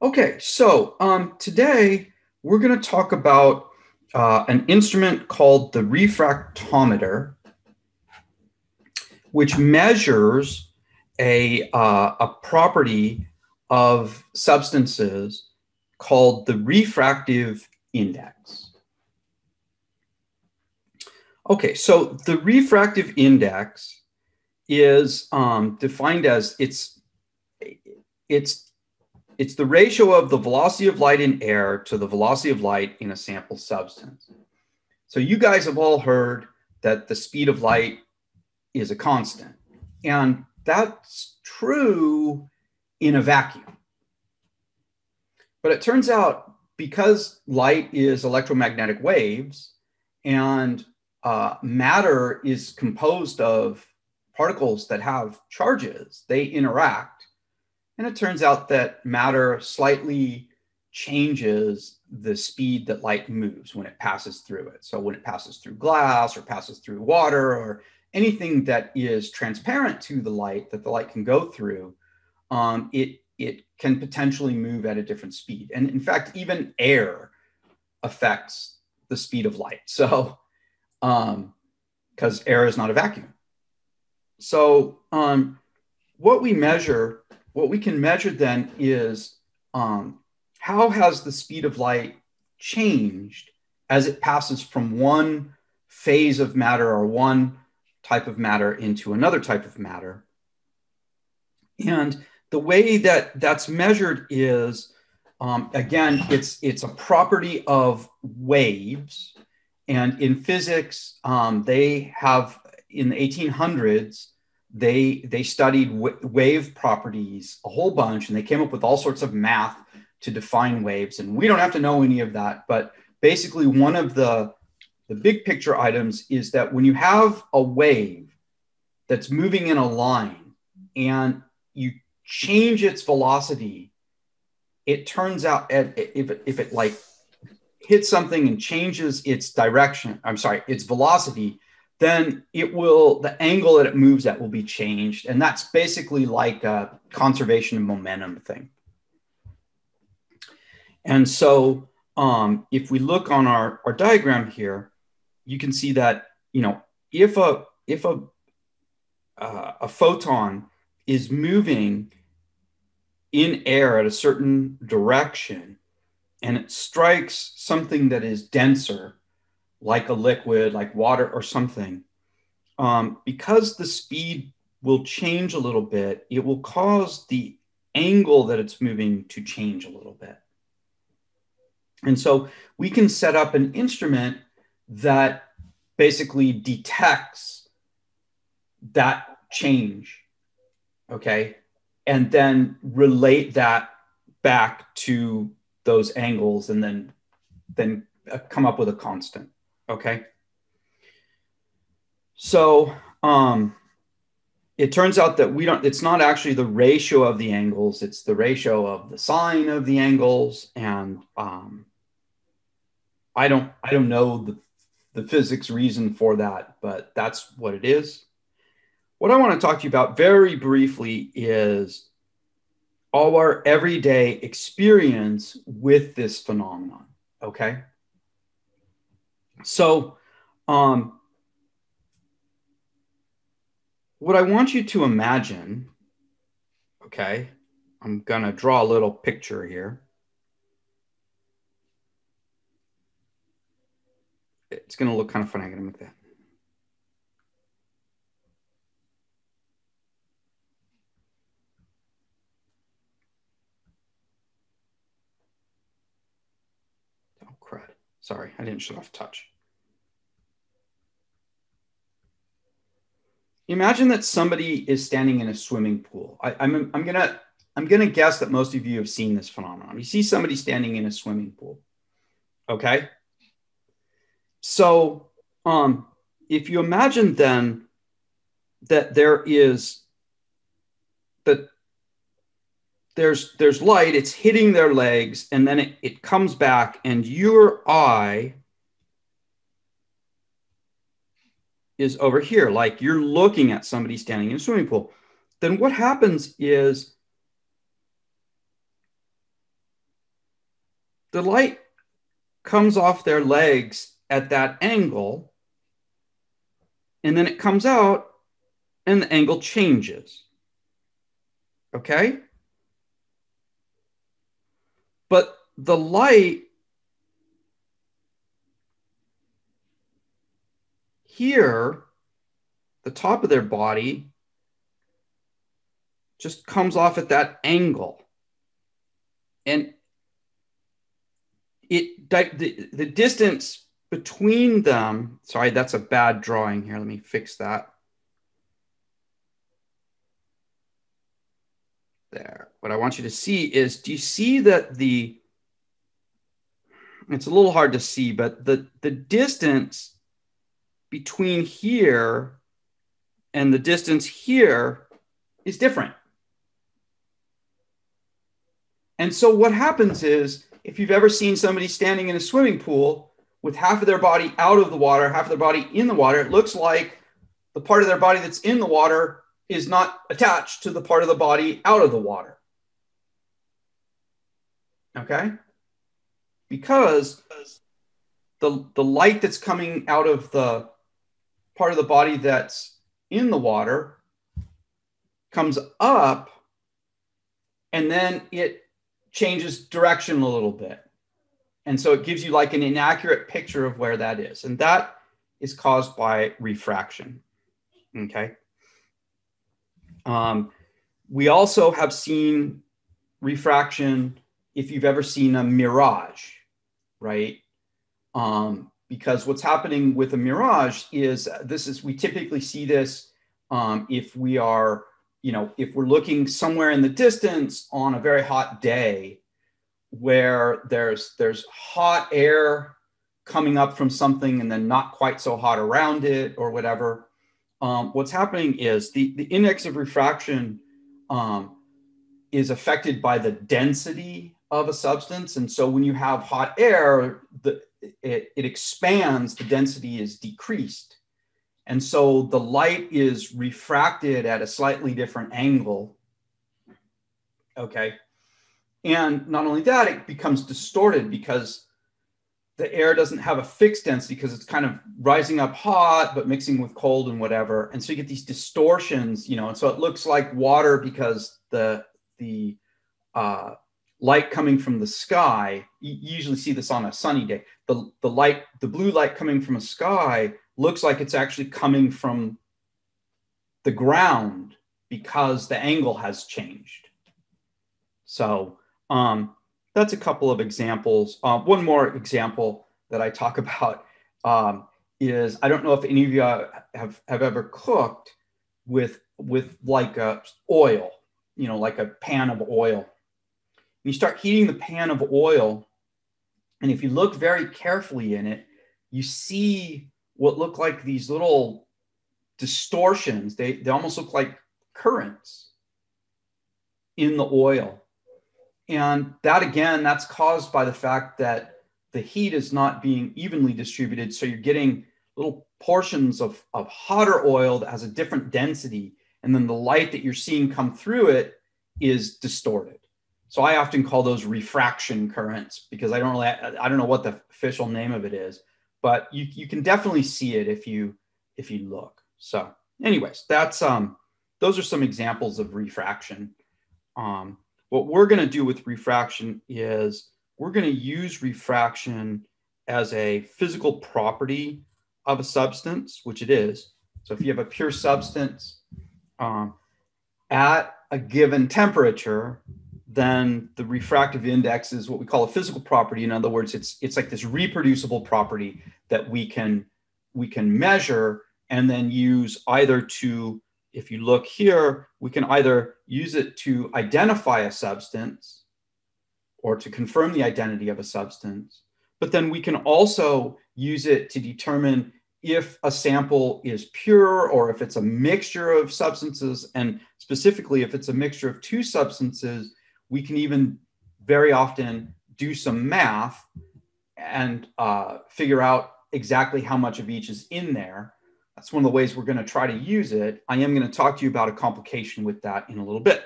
Okay, so today we're going to talk about an instrument called the refractometer, which measures a property of substances called the refractive index. Okay, so the refractive index is defined as it's the ratio of the velocity of light in air to the velocity of light in a sample substance. So you guys have all heard that the speed of light is a constant. And that's true in a vacuum. But it turns out because light is electromagnetic waves and matter is composed of particles that have charges, they interact. And it turns out that matter slightly changes the speed that light moves when it passes through it. So when it passes through glass or passes through water or anything that is transparent to the light that the light can go through, it can potentially move at a different speed. And in fact, even air affects the speed of light. So, because air is not a vacuum. So what we can measure then is how has the speed of light changed as it passes from one phase of matter or one type of matter into another type of matter. And the way that that's measured is, again, it's a property of waves. And in physics, they have, in the 1800s, they studied wave properties a whole bunch, and they came up with all sorts of math to define waves. And we don't have to know any of that, but basically one of the big picture items is that when you have a wave that's moving in a line and you change its velocity, it turns out if it like hits something and changes its direction, its velocity, then the angle that it moves at will be changed. And that's basically like a conservation of momentum thing. And so if we look on our diagram here, you can see that, if a photon is moving in air at a certain direction and it strikes something that is denser, like a liquid, like water or something, because the speed will change a little bit, it will cause the angle that it's moving to change a little bit. And so we can set up an instrument that basically detects that change, okay? And then relate that back to those angles and then come up with a constant, okay? So it turns out that it's not actually the ratio of the angles, it's the ratio of the sine of the angles. And I don't know the physics reason for that, but that's what it is. What I want to talk to you about very briefly is our everyday experience with this phenomenon, okay? So what I want you to imagine, okay, I'm gonna draw a little picture here. It's gonna look kind of funny. I'm gonna make that. Oh, crud. Sorry, I didn't shut off touch. Imagine that somebody is standing in a swimming pool. I'm gonna guess that most of you have seen this phenomenon. You see somebody standing in a swimming pool, okay? So if you imagine then that there's light, it's hitting their legs, and then it comes back, and your eye is over here, like you're looking at somebody standing in a swimming pool. Then what happens is the light comes off their legs at that angle, and then it comes out and the angle changes. Okay? But the light here, the top of their body, just comes off at that angle. And the distance between them, sorry, that's a bad drawing here. Let me fix that. There. What I want you to see is, do you see that it's a little hard to see, but the distance between here and the distance here is different. And so what happens is, if you've ever seen somebody standing in a swimming pool with half of their body out of the water, half of their body in the water, it looks like the part of their body that's in the water is not attached to the part of the body out of the water. Okay? Because the light that's coming out of the part of the body that's in the water comes up, and then it changes direction a little bit. And so it gives you like an inaccurate picture of where that is. And that is caused by refraction. Okay. We also have seen refraction if you've ever seen a mirage, right? Because what's happening with a mirage is we typically see this if we are, if we're looking somewhere in the distance on a very hot day where there's hot air coming up from something and then not quite so hot around it or whatever. What's happening is the index of refraction is affected by the density of a substance. And so when you have hot air, it expands, the density is decreased. And so the light is refracted at a slightly different angle. Okay. And not only that, it becomes distorted because the air doesn't have a fixed density because it's kind of rising up hot, but mixing with cold and whatever. And so you get these distortions, and so it looks like water because the light coming from the sky, you usually see this on a sunny day. The blue light coming from a sky looks like it's actually coming from the ground because the angle has changed. So that's a couple of examples. One more example that I talk about is, I don't know if any of you have ever cooked with like oil, like a pan of oil. You start heating the pan of oil, and if you look very carefully in it, you see what look like these little distortions. They almost look like currents in the oil. And that, again, that's caused by the fact that the heat is not being evenly distributed. So you're getting little portions of hotter oil that has a different density. And then the light that you're seeing come through it is distorted. So I often call those refraction currents because I don't know what the official name of it is, but you can definitely see it if you look. So anyways, that's those are some examples of refraction. What we're going to do with refraction is we're going to use refraction as a physical property of a substance, which it is. So if you have a pure substance at a given temperature, then the refractive index is what we call a physical property. In other words, it's like this reproducible property that we can measure and then use either to, if you look here, we can either use it to identify a substance or to confirm the identity of a substance, but then we can also use it to determine if a sample is pure or if it's a mixture of substances. And specifically, if it's a mixture of two substances, we can even very often do some math and figure out exactly how much of each is in there. That's one of the ways we're going to try to use it. I am going to talk to you about a complication with that in a little bit.